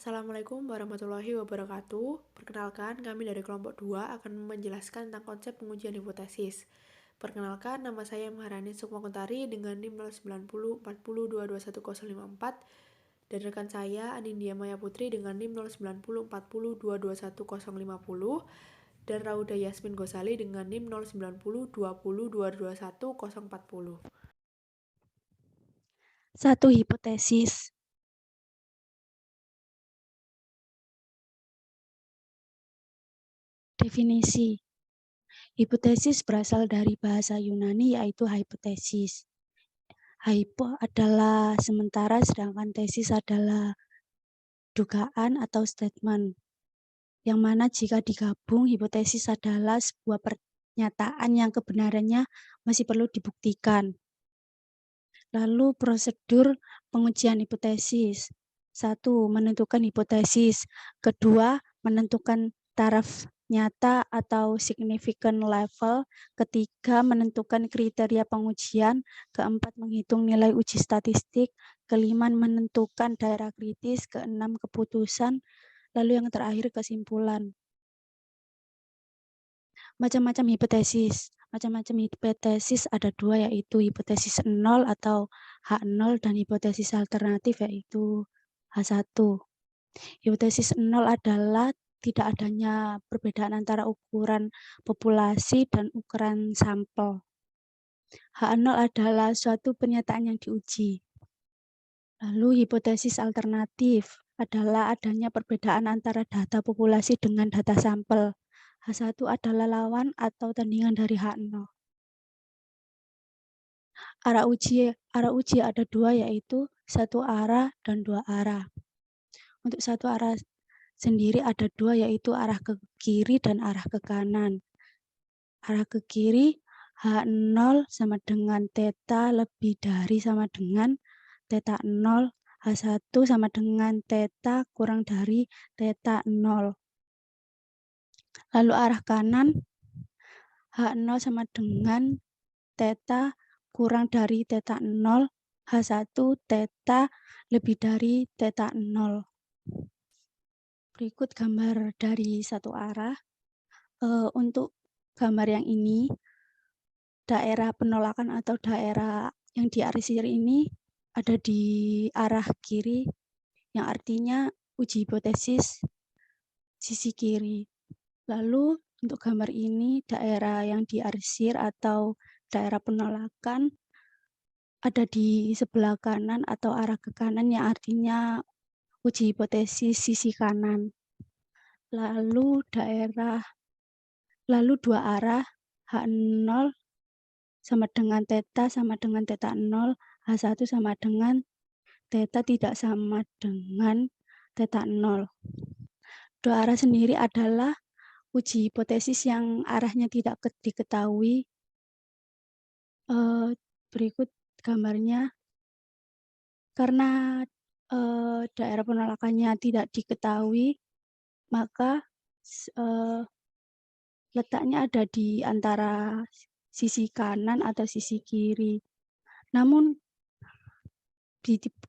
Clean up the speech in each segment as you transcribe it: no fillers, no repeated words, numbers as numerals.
Assalamualaikum warahmatullahi wabarakatuh. Perkenalkan, kami dari kelompok 2 akan menjelaskan tentang konsep pengujian hipotesis. Perkenalkan, nama saya Maharani Sukmakuntari dengan NIM 09040221054 dan rekan saya Anindya Maya Putri dengan NIM 09040221050 dan Rauda Yasmin Gosali dengan NIM 09020221040. Satu hipotesis. Definisi. Hipotesis berasal dari bahasa Yunani yaitu hypothesis. Hypo adalah sementara sedangkan tesis adalah dugaan atau statement. Yang mana jika digabung hipotesis adalah sebuah pernyataan yang kebenarannya masih perlu dibuktikan. Lalu prosedur pengujian hipotesis. 1. Menentukan hipotesis. Kedua, menentukan taraf nyata atau significant level. Ketiga, menentukan kriteria pengujian. Keempat, menghitung nilai uji statistik. Kelima, menentukan daerah kritis. Keenam, keputusan. Lalu yang terakhir, kesimpulan. Macam-macam hipotesis. Macam-macam hipotesis ada dua, yaitu hipotesis 0 atau H0 dan hipotesis alternatif yaitu H1. Hipotesis 0 adalah tidak adanya perbedaan antara ukuran populasi dan ukuran sampel. H0 adalah suatu pernyataan yang diuji. Lalu hipotesis alternatif adalah adanya perbedaan antara data populasi dengan data sampel. H1 adalah lawan atau tandingan dari H0. Arah uji ada dua, yaitu satu arah dan dua arah. Untuk satu arah sendiri ada dua, yaitu arah ke kiri dan arah ke kanan. Arah ke kiri H0 sama dengan theta lebih dari sama dengan theta 0. H1 sama dengan theta kurang dari theta 0. Lalu arah kanan H0 sama dengan theta kurang dari theta 0, H1 theta lebih dari theta 0. Berikut gambar dari satu arah. Untuk gambar yang ini, daerah penolakan atau daerah yang diarsir ini ada di arah kiri, yang artinya uji hipotesis sisi kiri. Lalu untuk gambar ini, daerah yang diarsir atau daerah penolakan ada di sebelah kanan atau arah ke kanan, yang artinya uji hipotesis sisi kanan. Lalu dua arah H0 sama dengan theta 0, H1 sama dengan theta tidak sama dengan theta 0. Dua arah sendiri adalah uji hipotesis yang arahnya tidak diketahui. Berikut gambarnya. Karena daerah penolakannya tidak diketahui, maka letaknya ada di antara sisi kanan atau sisi kiri. Namun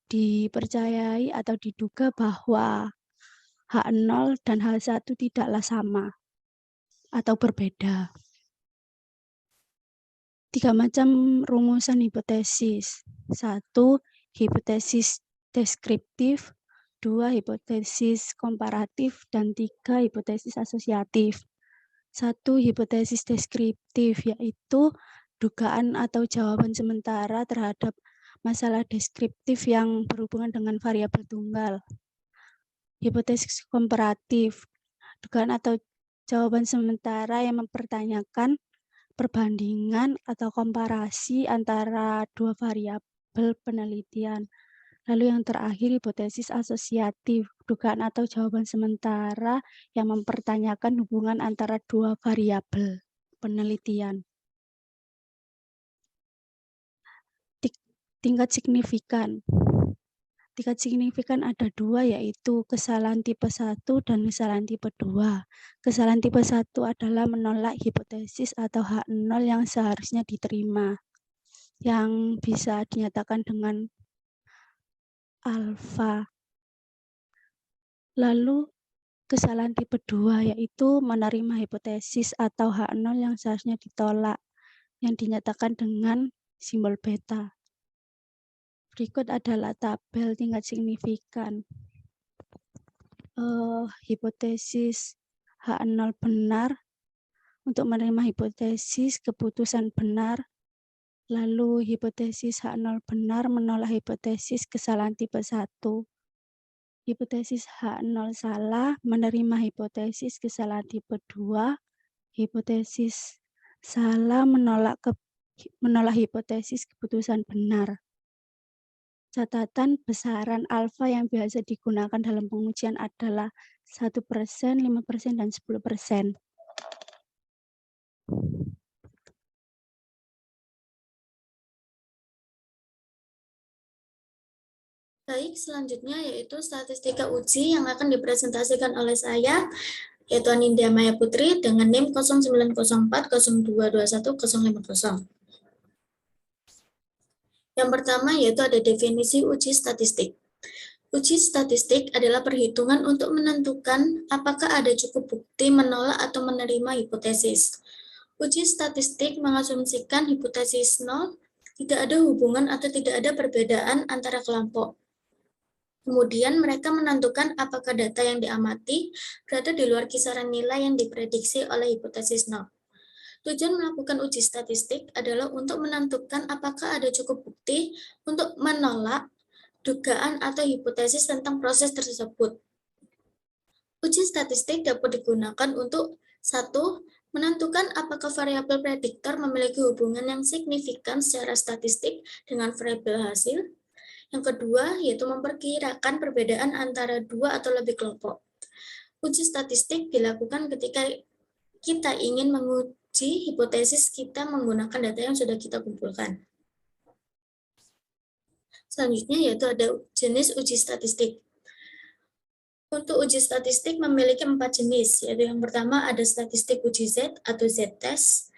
dipercayai atau diduga bahwa H0 dan H1 tidaklah sama atau berbeda. 3 macam rumusan hipotesis. 1. Hipotesis deskriptif. 2. Hipotesis komparatif. Dan 3. Hipotesis asosiatif. 1. Hipotesis deskriptif, yaitu dugaan atau jawaban sementara terhadap masalah deskriptif yang berhubungan dengan variabel tunggal. Hipotesis komparatif, dugaan atau jawaban sementara yang mempertanyakan perbandingan atau komparasi antara dua variabel penelitian. Lalu yang terakhir, hipotesis asosiatif, dugaan atau jawaban sementara yang mempertanyakan hubungan antara dua variabel penelitian. Tingkat signifikan. Tingkat signifikan ada dua, yaitu kesalahan tipe 1 dan kesalahan tipe 2. Kesalahan tipe 1 adalah menolak hipotesis atau H0 yang seharusnya diterima, yang bisa dinyatakan dengan alfa. Lalu kesalahan tipe 2 yaitu menerima hipotesis atau H0 yang seharusnya ditolak, yang dinyatakan dengan simbol beta. Berikut adalah tabel tingkat signifikan. Hipotesis H0 benar, untuk menerima hipotesis keputusan benar, lalu hipotesis H0 benar menolak hipotesis kesalahan tipe 1. Hipotesis H0 salah menerima hipotesis kesalahan tipe 2, hipotesis salah menolak hipotesis keputusan benar. Catatan besaran alfa yang biasa digunakan dalam pengujian adalah 1%, 5%, dan 10%. Baik, selanjutnya yaitu statistika uji yang akan dipresentasikan oleh saya, yaitu Anindya Maya Putri dengan NIM 0904022150. Yang pertama yaitu ada definisi uji statistik. Uji statistik adalah perhitungan untuk menentukan apakah ada cukup bukti menolak atau menerima hipotesis. Uji statistik mengasumsikan hipotesis 0, tidak ada hubungan atau tidak ada perbedaan antara kelompok. Kemudian mereka menentukan apakah data yang diamati berada di luar kisaran nilai yang diprediksi oleh hipotesis 0. Tujuan melakukan uji statistik adalah untuk menentukan apakah ada cukup bukti untuk menolak dugaan atau hipotesis tentang proses tersebut. Uji statistik dapat digunakan untuk 1. Menentukan apakah variabel prediktor memiliki hubungan yang signifikan secara statistik dengan variabel hasil. Yang kedua, yaitu memperkirakan perbedaan antara dua atau lebih kelompok. Uji statistik dilakukan ketika kita ingin menguji hipotesis kita menggunakan data yang sudah kita kumpulkan. Selanjutnya, yaitu ada jenis uji statistik. Untuk uji statistik memiliki 4 jenis, yaitu yang pertama ada statistik uji Z atau Z-test.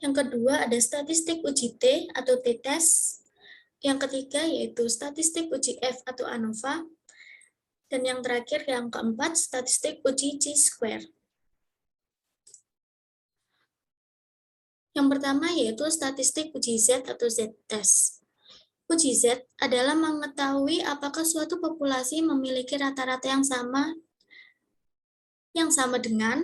Yang kedua ada statistik uji T atau T-test. Yang ketiga yaitu statistik uji F atau ANOVA. Dan yang terakhir, yang keempat, statistik uji Chi-square. Yang pertama yaitu statistik uji Z atau Z-test. Uji Z adalah mengetahui apakah suatu populasi memiliki rata-rata yang sama dengan,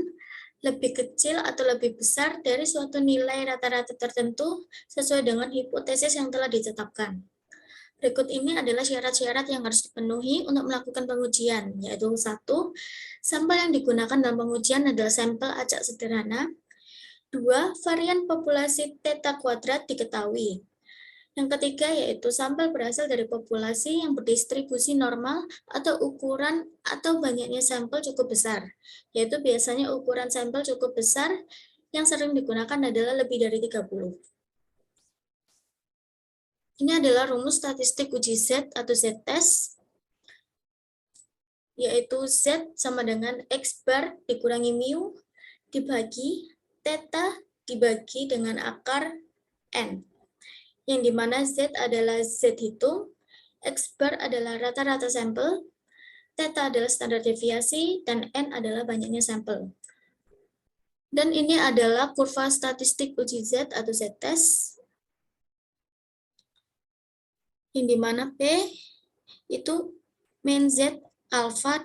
lebih kecil atau lebih besar dari suatu nilai rata-rata tertentu sesuai dengan hipotesis yang telah ditetapkan. Berikut ini adalah syarat-syarat yang harus dipenuhi untuk melakukan pengujian, yaitu 1. Sampel yang digunakan dalam pengujian adalah sampel acak sederhana. 2. Varian populasi theta kuadrat diketahui. Yang ketiga yaitu sampel berasal dari populasi yang berdistribusi normal atau ukuran atau banyaknya sampel cukup besar, yaitu biasanya ukuran sampel cukup besar yang sering digunakan adalah lebih dari 30. Ini adalah rumus statistik uji Z atau Z-test, yaitu Z sama dengan X bar dikurangi mu dibagi theta dibagi dengan akar N, yang dimana Z adalah Z hitung, X bar adalah rata-rata sampel, theta adalah standar deviasi, dan N adalah banyaknya sampel. Dan ini adalah kurva statistik uji Z atau Z-test, yang dimana P itu min Z alpha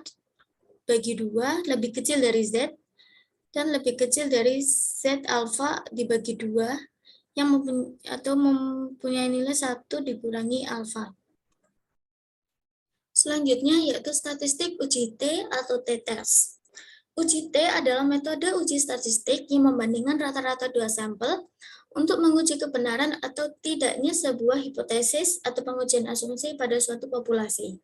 bagi 2 lebih kecil dari Z, dan lebih kecil dari Z alpha dibagi 2, yang mempunyai nilai 1 dikurangi alpha. Selanjutnya yaitu statistik uji T atau T-test. Uji T adalah metode uji statistik yang membandingkan rata-rata dua sampel untuk menguji kebenaran atau tidaknya sebuah hipotesis atau pengujian asumsi pada suatu populasi.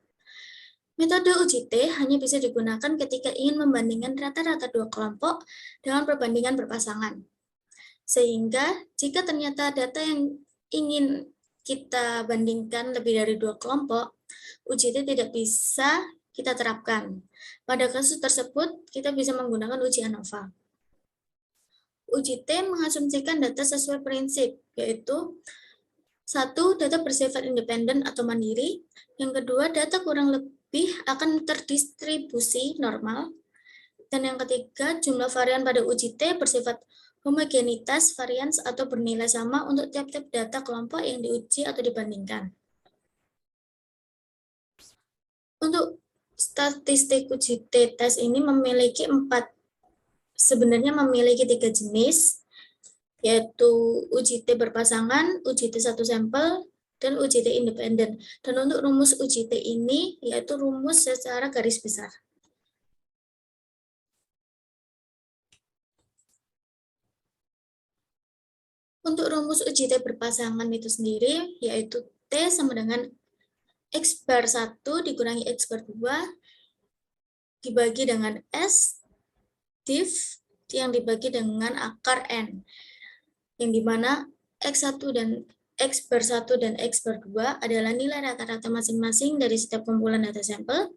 Metode uji T hanya bisa digunakan ketika ingin membandingkan rata-rata dua kelompok dengan perbandingan berpasangan. Sehingga jika ternyata data yang ingin kita bandingkan lebih dari dua kelompok, uji T tidak bisa kita terapkan. Pada kasus tersebut, kita bisa menggunakan uji ANOVA. Uji T mengasumsikan data sesuai prinsip, yaitu Satu, data bersifat independen atau mandiri. Yang kedua, data kurang lebih akan terdistribusi normal. Dan yang ketiga, jumlah varian pada uji T bersifat homogenitas varians atau bernilai sama untuk tiap-tiap data kelompok yang diuji atau dibandingkan. Untuk statistik uji T-test ini sebenarnya memiliki 3 jenis, yaitu uji T berpasangan, uji T satu sampel, dan uji T independen. Dan untuk rumus uji T ini, yaitu rumus secara garis besar. Untuk rumus uji T berpasangan itu sendiri, yaitu T sama dengan X bar 1 dikurangi X bar 2 dibagi dengan S div yang dibagi dengan akar N. Yang dimana X1 dan X bar 1 dan X bar 2 adalah nilai rata-rata masing-masing dari setiap kumpulan data sampel.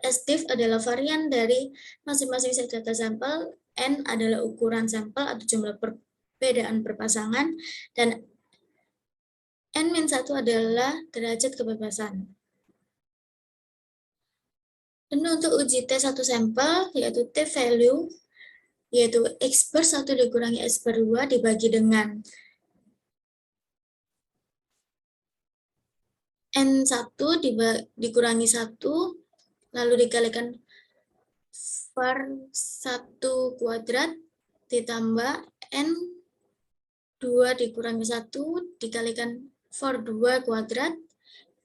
S div adalah varian dari masing-masing set data sampel. N adalah ukuran sampel atau jumlah perbedaan berpasangan. Dan N-1 adalah derajat kebebasan. Dan untuk uji T satu sampel, yaitu T value, yaitu X bar 1 dikurangi X bar 2 dibagi dengan N1 dikurangi 1, lalu dikalikan var 1 kuadrat ditambah N2 dikurangi 1 dikalikan var 2 kuadrat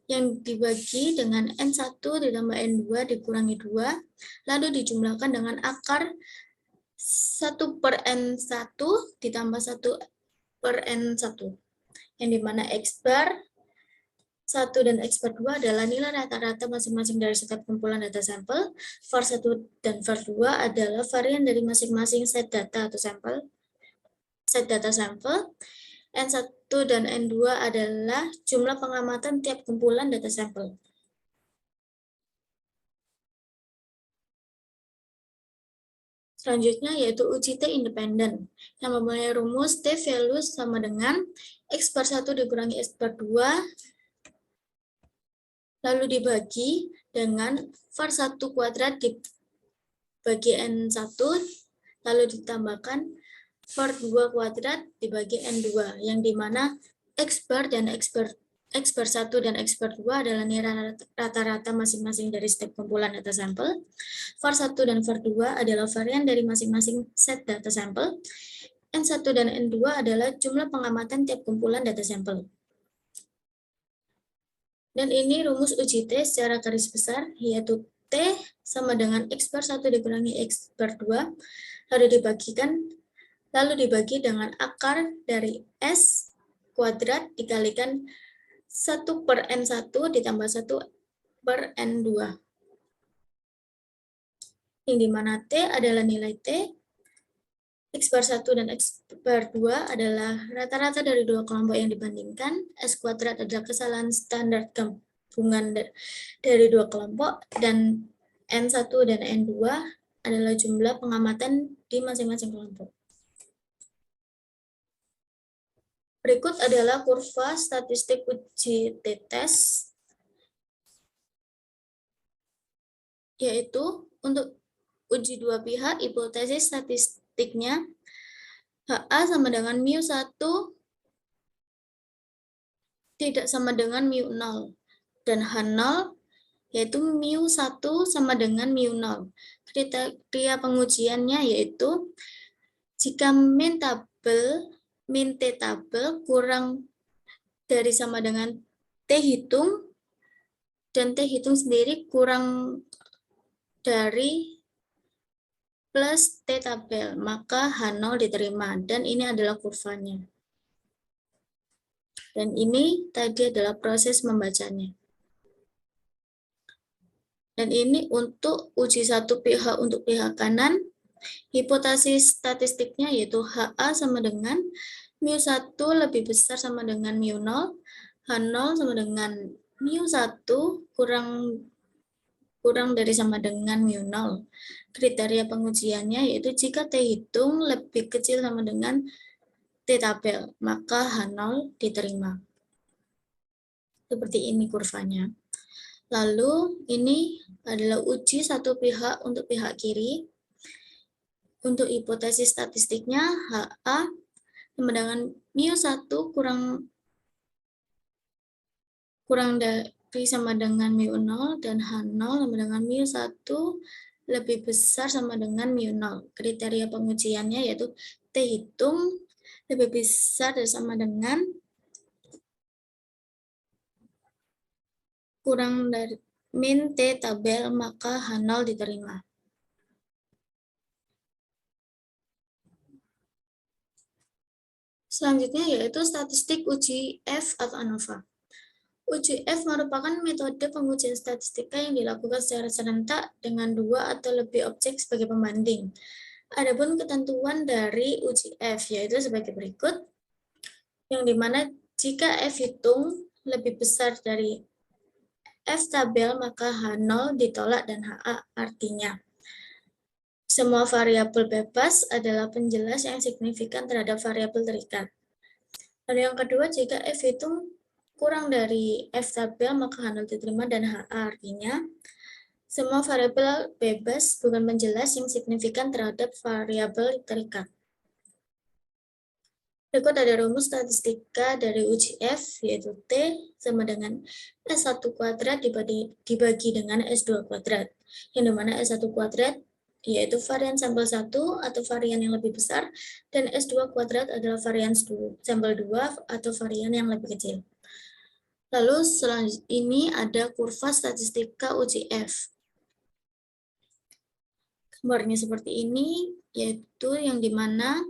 yang dibagi dengan N1 ditambah N2 dikurangi 2, lalu dijumlahkan dengan akar 1 per N1 ditambah 1 per N1, yang dimana X bar 1 dan X bar 2 adalah nilai rata-rata masing-masing dari setiap kumpulan data sampel. var 1 dan var 2 adalah varian dari masing-masing set data sampel. N1 dan N2 adalah jumlah pengamatan tiap kumpulan data sampel. Selanjutnya yaitu uji T independen, yang mempunyai rumus T value sama dengan X bar 1 dikurangi X bar 2, lalu dibagi dengan var 1 kuadrat dibagi N1, lalu ditambahkan var 2 kuadrat dibagi N2, yang dimana X bar 1 dan X bar 2 adalah nilai rata-rata masing-masing dari setiap kumpulan data sampel. var 1 dan var 2 adalah varian dari masing-masing set data sampel. N1 dan N2 adalah jumlah pengamatan tiap kumpulan data sampel. Dan ini rumus uji T secara garis besar, yaitu T sama dengan X bar 1 dikurangi X bar 2, lalu dibagi dengan akar dari S kuadrat dikalikan 1 per N1 ditambah 1 per N2. Yang dimana T adalah nilai T, X bar 1 dan X bar 2 adalah rata-rata dari dua kelompok yang dibandingkan, S kuadrat adalah kesalahan standar gabungan dari dua kelompok, dan N1 dan N2 adalah jumlah pengamatan di masing-masing kelompok. Berikut adalah kurva statistik uji T-test, yaitu untuk uji dua pihak, hipotesis statistiknya HA sama dengan mu1 tidak sama dengan mu0, dan H0 yaitu mu1 sama dengan mu0. Kriteria pengujiannya yaitu jika min T tabel kurang dari sama dengan T hitung, dan T hitung sendiri kurang dari plus T tabel, maka H0 diterima, dan ini adalah kurvanya. Dan ini tadi adalah proses membacanya. Dan ini untuk uji satu pihak untuk pihak kanan, hipotesis statistiknya yaitu HA sama dengan mu1 lebih besar sama dengan mu0, H0 sama dengan mu1 kurang dari sama dengan mu0. Kriteria pengujiannya yaitu jika T hitung lebih kecil sama dengan T tabel, maka H0 diterima. Seperti ini kurvanya. Lalu ini adalah uji satu pihak untuk pihak kiri. Untuk hipotesis statistiknya HA sama dengan mu1 kurang dari sama dengan mu0 dan H0 sama dengan mu1 lebih besar sama dengan mu0. Kriteria pengujiannya yaitu T hitung lebih besar dan sama dengan kurang dari min T tabel, maka H0 diterima. Selanjutnya yaitu statistik uji F atau ANOVA. Uji F merupakan metode pengujian statistika yang dilakukan secara serentak dengan 2 atau lebih objek sebagai pembanding. Adapun ketentuan dari uji F yaitu sebagai berikut, yang dimana jika F hitung lebih besar dari F tabel, maka H0 ditolak dan HA artinya semua variabel bebas adalah penjelas yang signifikan terhadap variabel terikat. Lalu yang kedua, jika F hitung kurang dari F tabel, maka H0 diterima dan HA artinya semua variabel bebas bukan penjelas yang signifikan terhadap variabel terikat. Berikut ada rumus statistika dari uji F, yaitu T sama dengan S1 kuadrat dibagi dengan S2 kuadrat, yang dimana S1 kuadrat yaitu varian sampel 1 atau varian yang lebih besar, dan S2 kuadrat adalah varian sampel 2 atau varian yang lebih kecil. Lalu selanjutnya ini ada kurva statistika uji F. Gambarnya seperti ini, yaitu yang dimana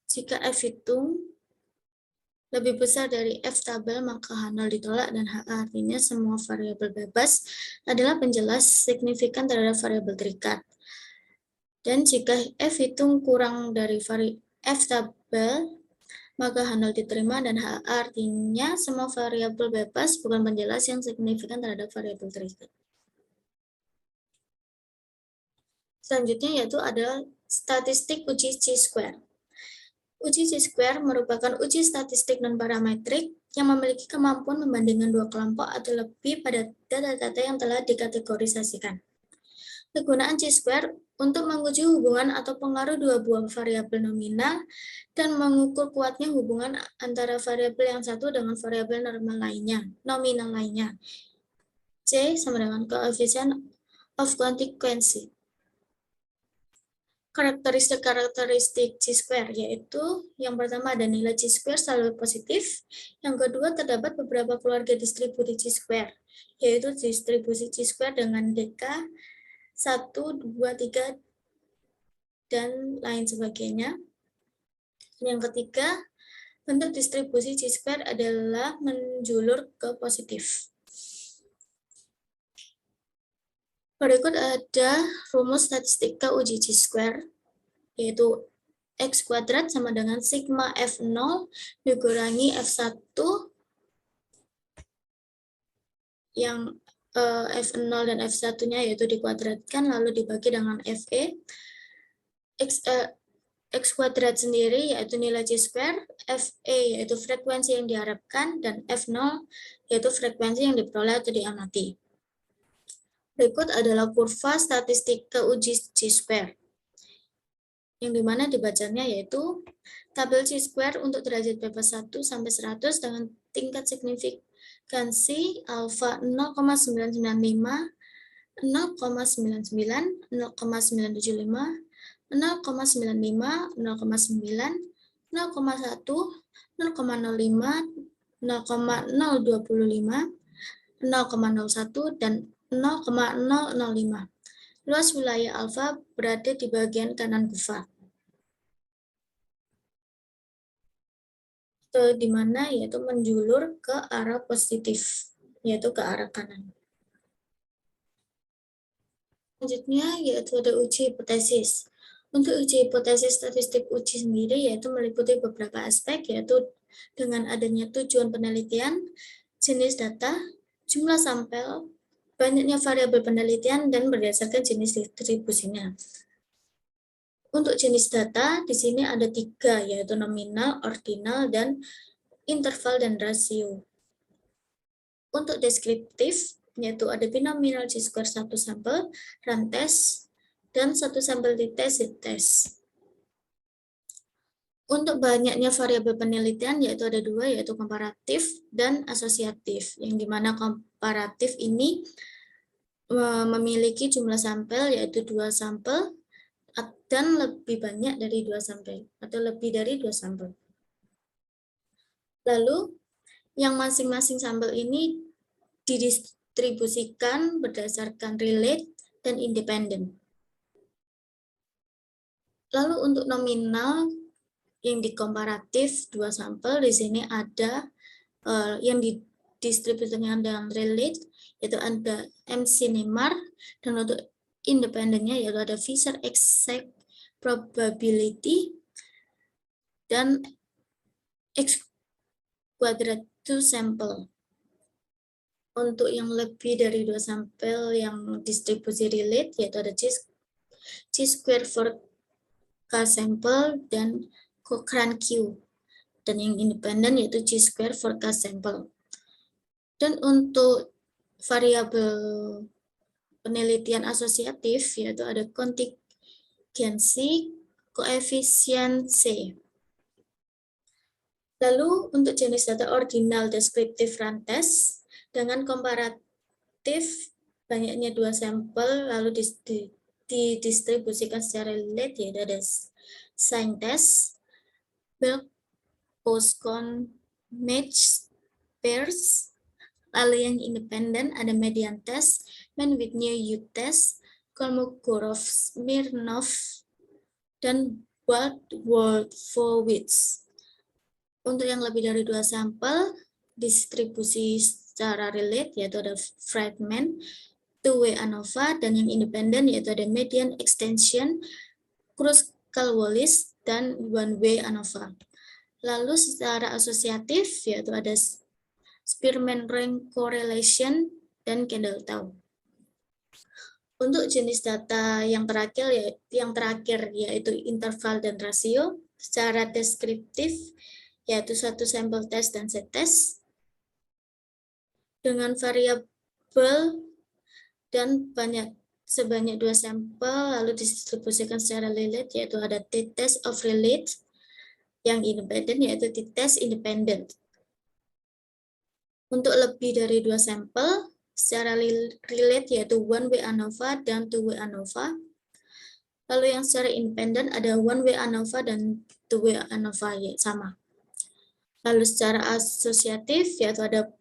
jika F hitung lebih besar dari F tabel, maka H0 ditolak dan HA artinya semua variabel bebas adalah penjelas signifikan terhadap variabel terikat. Dan jika F hitung kurang dari F tabel, maka H0 diterima dan HA artinya semua variabel bebas bukan penjelas yang signifikan terhadap variabel terikat. Selanjutnya yaitu adalah statistik uji chi-square. Uji chi-square merupakan uji statistik non-parametrik yang memiliki kemampuan membandingkan dua kelompok atau lebih pada data-data yang telah dikategorisasikan. Kegunaan chi-square untuk menguji hubungan atau pengaruh dua buah variabel nominal dan mengukur kuatnya hubungan antara variabel yang satu dengan variabel nominal lainnya. C sama dengan coefficient of consequence. Karakteristik chi-square, yaitu yang pertama ada nilai chi-square selalu positif, yang kedua terdapat beberapa keluarga distribusi chi-square, yaitu distribusi chi-square dengan dk 1, 2, 3, dan lain sebagainya. Yang ketiga, bentuk distribusi chi-square adalah menjulur ke positif. Berikut ada rumus statistika uji chi-square, yaitu X kuadrat sama dengan sigma F0 dikurangi F1 yang F0 dan F1-nya yaitu dikuadratkan lalu dibagi dengan FE. X kuadrat sendiri yaitu nilai chi-square, FE yaitu frekuensi yang diharapkan, dan F0 yaitu frekuensi yang diperoleh atau diamati. Berikut adalah kurva statistika uji chi-square, yang dimana dibacanya yaitu tabel chi-square untuk derajat bebas 1 sampai 100 dengan tingkat signifikansi alfa 0,995, 0,99, 0,975, 0,95, 0,9, 0,01, 0,05, 0,05, 0,025, 0,01, dan 0,005. Luas wilayah alfa berada di bagian kanan kurva, di mana yaitu menjulur ke arah positif, yaitu ke arah kanan. Selanjutnya yaitu ada uji hipotesis. Untuk uji hipotesis statistik uji sendiri yaitu meliputi beberapa aspek, yaitu dengan adanya tujuan penelitian, jenis data, jumlah sampel, banyaknya variabel penelitian, dan berdasarkan jenis distribusinya. Untuk jenis data, di sini ada 3, yaitu nominal, ordinal, dan interval, dan rasio. Untuk deskriptif, yaitu ada binomial chi-square satu sampel, rantes, dan satu sampel t-test, z-test. Untuk banyaknya variabel penelitian, yaitu ada dua, yaitu komparatif dan asosiatif, yang dimana komparatif ini memiliki jumlah sampel, yaitu 2 sampel, dan lebih banyak dari 2 sampel, atau lebih dari 2 sampel. Lalu, yang masing-masing sampel ini didistribusikan berdasarkan relate dan independen. Lalu untuk nominal, yang dikomparatif 2 sampel, di sini ada yang didistribusikan dengan relate, yaitu ada MC Neymar, dan untuk independennya yaitu ada Fisher exact probability dan X quadratus sample. Untuk yang lebih dari 2 sampel yang distribusi relate, yaitu ada chi-square for K sampel dan Cochrane Q. Dan yang independen yaitu chi-square for K sampel. Dan untuk variabel penelitian asosiatif, yaitu ada kontingensi, koefisien C. Lalu untuk jenis data ordinal deskriptif rantes, dengan komparatif banyaknya 2 sampel, lalu didistribusikan secara relate, yaitu ada sign test, bulk, post-con, match, pairs. Lalu yang independen ada median test, mean with new U-test, Kolmogorov-Smirnov, dan Wald-Wolfowitz. Untuk yang lebih dari 2 sampel, distribusi secara relate, yaitu ada Friedman, two-way ANOVA, dan yang independen yaitu ada median extension, Kruskal-Wallis, dan one-way ANOVA. Lalu secara asosiatif, yaitu ada Spearman rank correlation dan Kendall-Tau. Untuk jenis data yang terakhir yaitu interval dan rasio, secara deskriptif yaitu satu sampel test dan z-test dengan variabel dan sebanyak 2 sampel, lalu didistribusikan secara relate, yaitu ada t-test of relate, yang independen yaitu t-test independent. Untuk lebih dari 2 sampel, secara relate yaitu one-way ANOVA dan two-way ANOVA. Lalu yang secara independen ada one-way ANOVA dan two-way ANOVA, ya, sama. Lalu secara asosiatif yaitu ada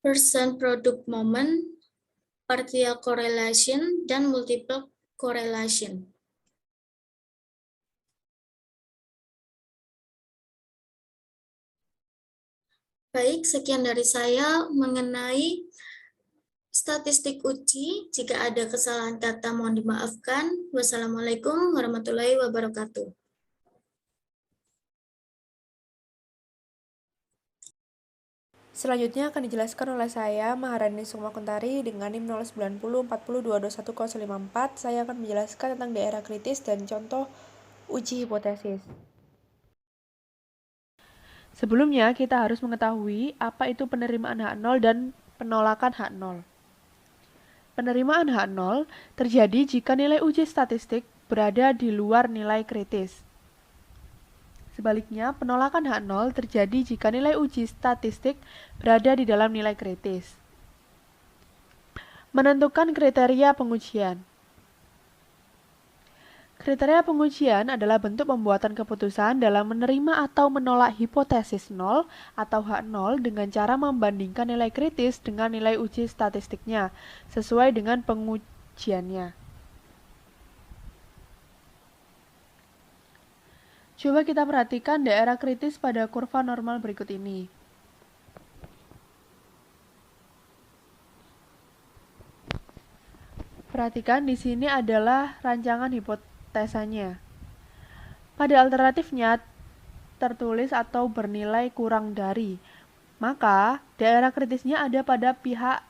percent product moment, partial correlation, dan multiple correlation. Baik, sekian dari saya mengenai statistik uji. Jika ada kesalahan kata mohon dimaafkan. Wassalamualaikum warahmatullahi wabarakatuh. Selanjutnya akan dijelaskan oleh saya, Maharani Sukmakuntari, dengan NIM 09040222154. Saya akan menjelaskan tentang daerah kritis dan contoh uji hipotesis. Sebelumnya, kita harus mengetahui apa itu penerimaan hak 0 dan penolakan hak 0. Penerimaan hak 0 terjadi jika nilai uji statistik berada di luar nilai kritis. Sebaliknya, penolakan hak 0 terjadi jika nilai uji statistik berada di dalam nilai kritis. Menentukan kriteria pengujian. Kriteria pengujian adalah bentuk pembuatan keputusan dalam menerima atau menolak hipotesis 0 atau hak 0 dengan cara membandingkan nilai kritis dengan nilai uji statistiknya, sesuai dengan pengujiannya. Coba kita perhatikan daerah kritis pada kurva normal berikut ini. Perhatikan di sini adalah rancangan hipotesanya. Pada alternatifnya tertulis atau bernilai kurang dari, maka daerah kritisnya ada pada pihak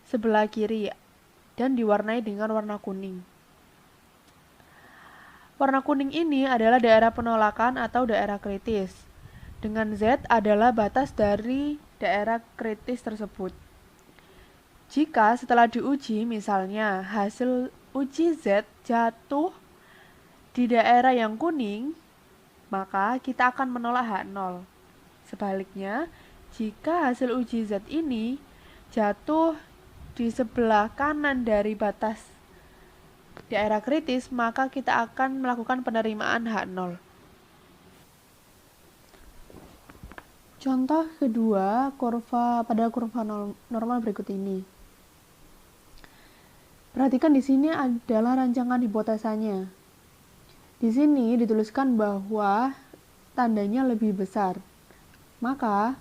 sebelah kiri dan diwarnai dengan warna kuning. Warna kuning ini adalah daerah penolakan atau daerah kritis. dengan Z adalah batas dari daerah kritis tersebut. Jika setelah diuji, misalnya hasil uji Z jatuh di daerah yang kuning, maka kita akan menolak H0. Sebaliknya, jika hasil uji Z ini jatuh di sebelah kanan dari batas daerah kritis, maka kita akan melakukan penerimaan H0. Contoh kedua, pada kurva normal berikut ini. Perhatikan di sini adalah rancangan hipotesanya. Di sini dituliskan bahwa tandanya lebih besar. Maka,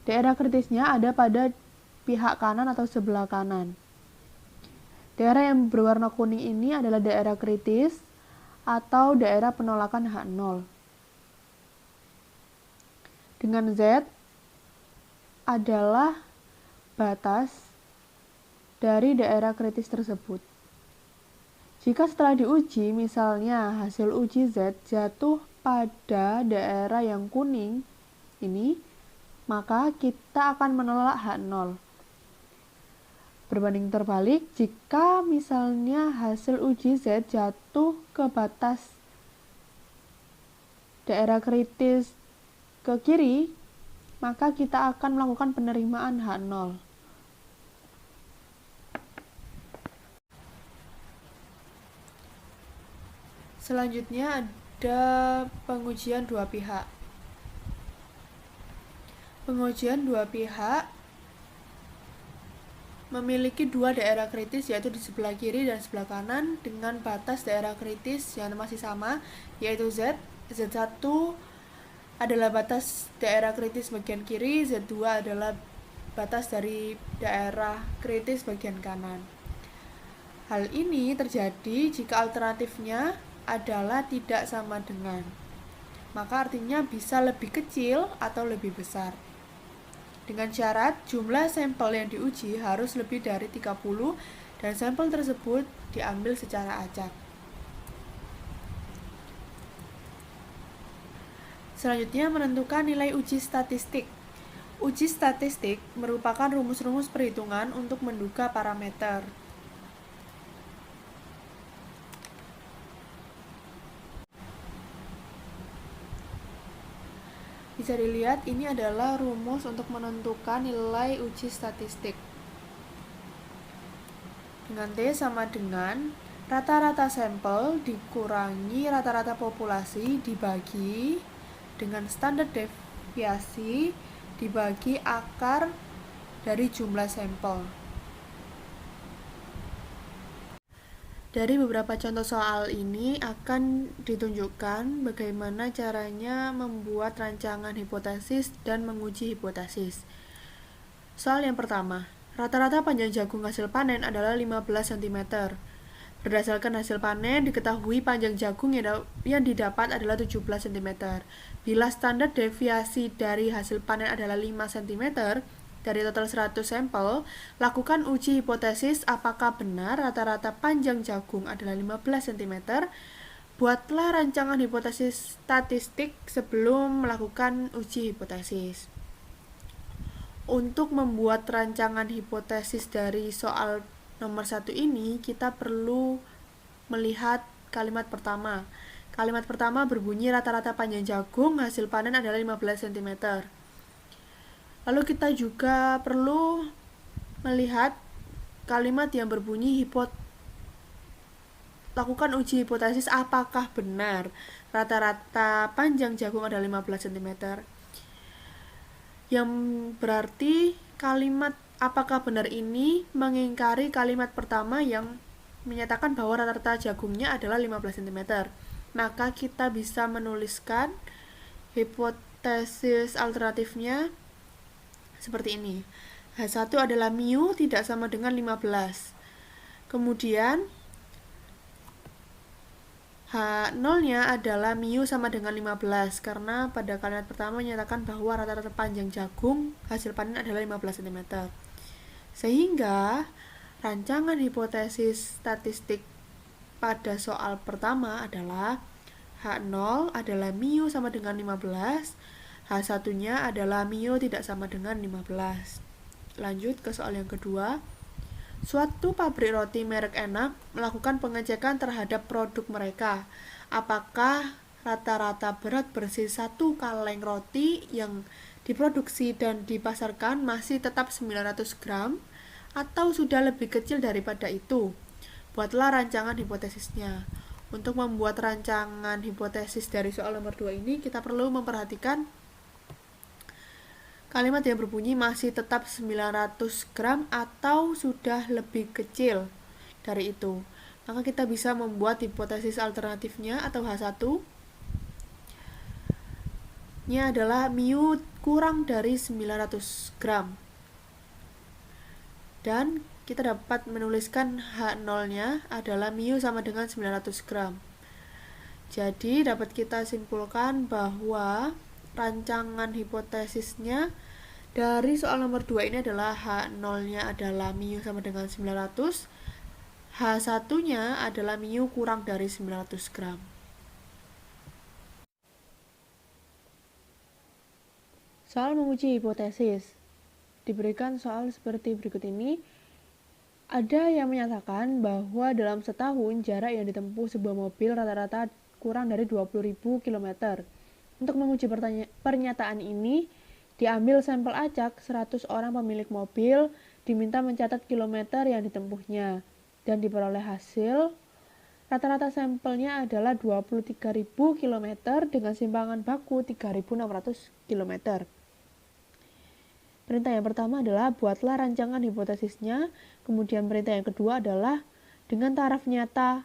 daerah kritisnya ada pada pihak kanan atau sebelah kanan. Daerah yang berwarna kuning ini adalah daerah kritis atau daerah penolakan H0. Dengan Z adalah batas dari daerah kritis tersebut. Jika setelah diuji, misalnya hasil uji Z jatuh pada daerah yang kuning ini, maka kita akan menolak H0. Berbanding terbalik, jika misalnya hasil uji Z jatuh ke batas daerah kritis ke kiri, maka kita akan melakukan penerimaan H0. Selanjutnya ada pengujian dua pihak. Pengujian dua pihak memiliki dua daerah kritis, yaitu di sebelah kiri dan sebelah kanan, dengan batas daerah kritis yang masih sama, yaitu Z. Z1 adalah batas daerah kritis bagian kiri, Z2 adalah batas dari daerah kritis bagian kanan. Hal ini terjadi jika alternatifnya adalah tidak sama dengan, maka artinya bisa lebih kecil atau lebih besar. Dengan syarat jumlah sampel yang diuji harus lebih dari 30 dan sampel tersebut diambil secara acak. Selanjutnya, menentukan nilai uji statistik. Uji statistik merupakan rumus-rumus perhitungan untuk menduga parameter. Bisa dilihat, ini adalah rumus untuk menentukan nilai uji statistik. Dengan T sama dengan rata-rata sampel dikurangi rata-rata populasi dibagi dengan standar deviasi dibagi akar dari jumlah sampel. Dari beberapa contoh soal ini akan ditunjukkan bagaimana caranya membuat rancangan hipotesis dan menguji hipotesis. Soal yang pertama, rata-rata panjang jagung hasil panen adalah 15 cm. Berdasarkan hasil panen, diketahui panjang jagung yang didapat adalah 17 cm. Bila standar deviasi dari hasil panen adalah 5 cm, dari total 100 sampel, lakukan uji hipotesis apakah benar rata-rata panjang jagung adalah 15 cm. Buatlah rancangan hipotesis statistik sebelum melakukan uji hipotesis. Untuk membuat rancangan hipotesis dari soal nomor 1 ini, kita perlu melihat kalimat pertama. Kalimat pertama berbunyi rata-rata panjang jagung hasil panen adalah 15 cm. Lalu kita juga perlu melihat kalimat yang berbunyi lakukan uji hipotesis apakah benar rata-rata panjang jagung adalah 15 cm. Yang berarti kalimat apakah benar ini mengingkari kalimat pertama yang menyatakan bahwa rata-rata jagungnya adalah 15 cm. Maka kita bisa menuliskan hipotesis alternatifnya seperti ini. H1 adalah mu tidak sama dengan 15. Kemudian H0-nya adalah mu sama dengan 15 karena pada kalimat pertama menyatakan bahwa rata-rata panjang jagung hasil panen adalah 15 cm. Sehingga rancangan hipotesis statistik pada soal pertama adalah H0 adalah mu sama dengan 15, H1-nya adalah mio tidak sama dengan 15. Lanjut ke soal yang kedua. Suatu pabrik roti merek Enak melakukan pengecekan terhadap produk mereka. Apakah rata-rata berat bersih 1 kaleng roti yang diproduksi dan dipasarkan masih tetap 900 gram atau sudah lebih kecil daripada itu? Buatlah rancangan hipotesisnya. Untuk membuat rancangan hipotesis dari soal nomor 2 ini, kita perlu memperhatikan kalimat yang berbunyi masih tetap 900 gram atau sudah lebih kecil dari itu. Maka kita bisa membuat hipotesis alternatifnya atau H1 nya adalah mu kurang dari 900 gram. Dan kita dapat menuliskan H0-nya adalah mu sama dengan 900 gram. Jadi dapat kita simpulkan bahwa rancangan hipotesisnya dari soal nomor 2 ini adalah H0-nya adalah mu sama dengan 900, H1-nya adalah mu kurang dari 900 gram. Soal menguji hipotesis. Diberikan soal seperti berikut ini. Ada yang menyatakan bahwa dalam setahun jarak yang ditempuh sebuah mobil rata-rata kurang dari 20.000 km. Untuk menguji pernyataan ini, diambil sampel acak 100 orang pemilik mobil, diminta mencatat kilometer yang ditempuhnya, dan diperoleh hasil rata-rata sampelnya adalah 23.000 km dengan simpangan baku 3.600 km. Perintah yang pertama adalah buatlah rancangan hipotesisnya, kemudian perintah yang kedua adalah dengan taraf nyata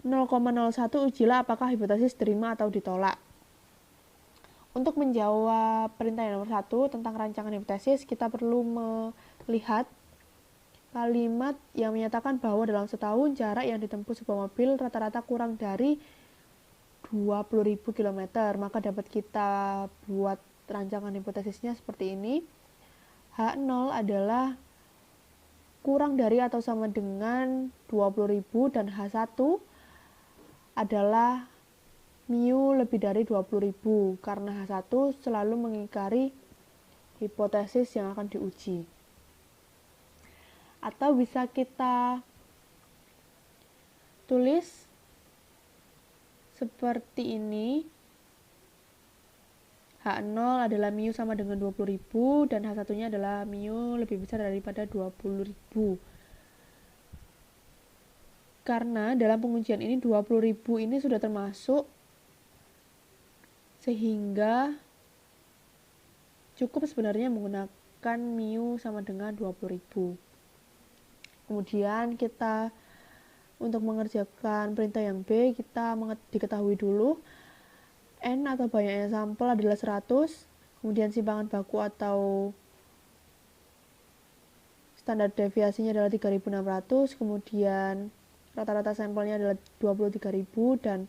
0,01 ujilah apakah hipotesis diterima atau ditolak. Untuk menjawab perintah yang nomor 1 tentang rancangan hipotesis, kita perlu melihat kalimat yang menyatakan bahwa dalam setahun jarak yang ditempuh sebuah mobil rata-rata kurang dari 20.000 km. Maka dapat kita buat rancangan hipotesisnya seperti ini. H0 adalah kurang dari atau sama dengan 20.000 dan H1 adalah mu lebih dari 20.000 karena H1 selalu mengingkari hipotesis yang akan diuji. Atau bisa kita tulis seperti ini. H0 adalah mu sama dengan 20.000 dan H1-nya adalah mu lebih besar daripada 20.000. Karena dalam pengujian ini 20.000 ini sudah termasuk, sehingga cukup sebenarnya menggunakan mu sama dengan 20.000. Kemudian kita untuk mengerjakan perintah yang B, kita diketahui dulu N atau banyaknya sampel adalah 100, kemudian simpangan baku atau standar deviasinya adalah 3.600, kemudian rata-rata sampelnya adalah 23.000 dan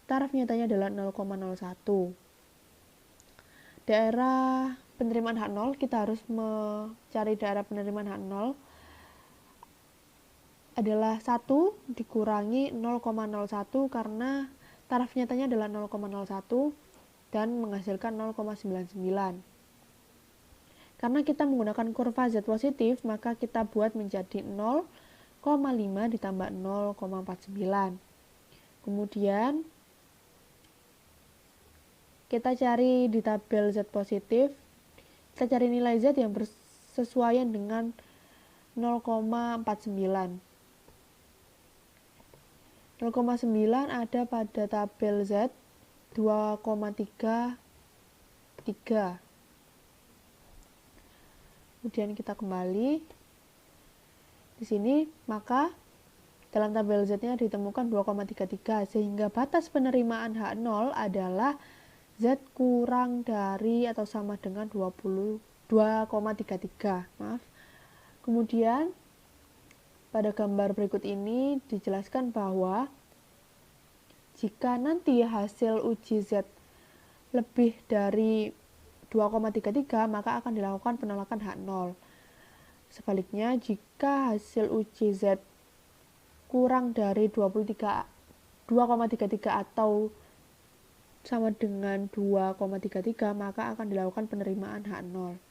taraf nyatanya adalah 0,01. Daerah penerimaan H0, kita harus mencari daerah penerimaan H0 adalah 1 dikurangi 0,01 karena taraf nyatanya adalah 0,01 dan menghasilkan 0,99. Karena kita menggunakan kurva Z positif, maka kita buat menjadi 0,5 ditambah 0,49. Kemudian kita cari di tabel Z positif, kita cari nilai Z yang bersesuaian dengan 0,49. 0,9 ada pada tabel Z 2,33. Kemudian kita kembali di sini, maka dalam tabel Z-nya ditemukan 2,33 sehingga batas penerimaan H0 adalah Z kurang dari atau sama dengan 2,33. Kemudian pada gambar berikut ini dijelaskan bahwa jika nanti hasil uji Z lebih dari 2,33 maka akan dilakukan penolakan H0. Sebaliknya jika hasil uji Z kurang dari 2,33 atau sama dengan 2,33, maka akan dilakukan penerimaan H0.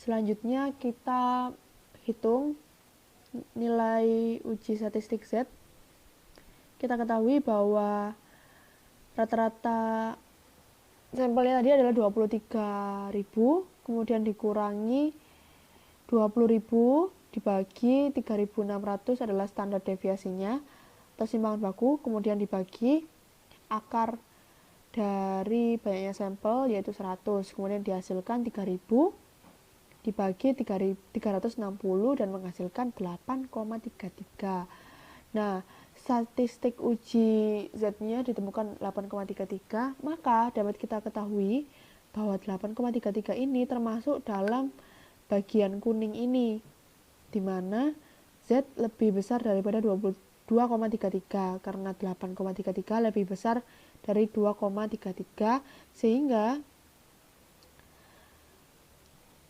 Selanjutnya kita hitung nilai uji statistik Z. Kita ketahui bahwa rata-rata sampelnya tadi adalah 23.000, kemudian dikurangi 20.000 dibagi 3.600 adalah standar deviasinya atau simpangan baku, kemudian dibagi akar dari banyaknya sampel yaitu 100, kemudian dihasilkan 3.000 dibagi 360 dan menghasilkan 8,33. Nah, statistik uji Z-nya ditemukan 8,33, maka dapat kita ketahui bahwa 8,33 ini termasuk dalam bagian kuning ini, di mana Z lebih besar daripada 22,33 karena 8,33 lebih besar dari 2,33, sehingga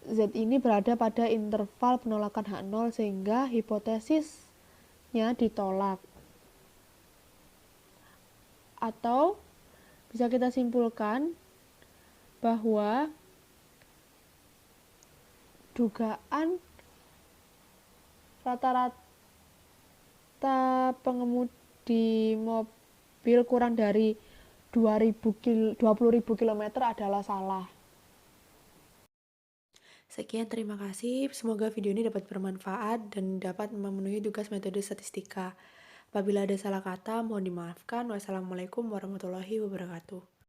Z ini berada pada interval penolakan H0 sehingga hipotesisnya ditolak. Atau bisa kita simpulkan bahwa dugaan rata-rata pengemudi mobil kurang dari 20.000 km adalah salah. Sekian, terima kasih. Semoga video ini dapat bermanfaat dan dapat memenuhi tugas metode statistika. Apabila ada salah kata, mohon dimaafkan. Wassalamualaikum warahmatullahi wabarakatuh.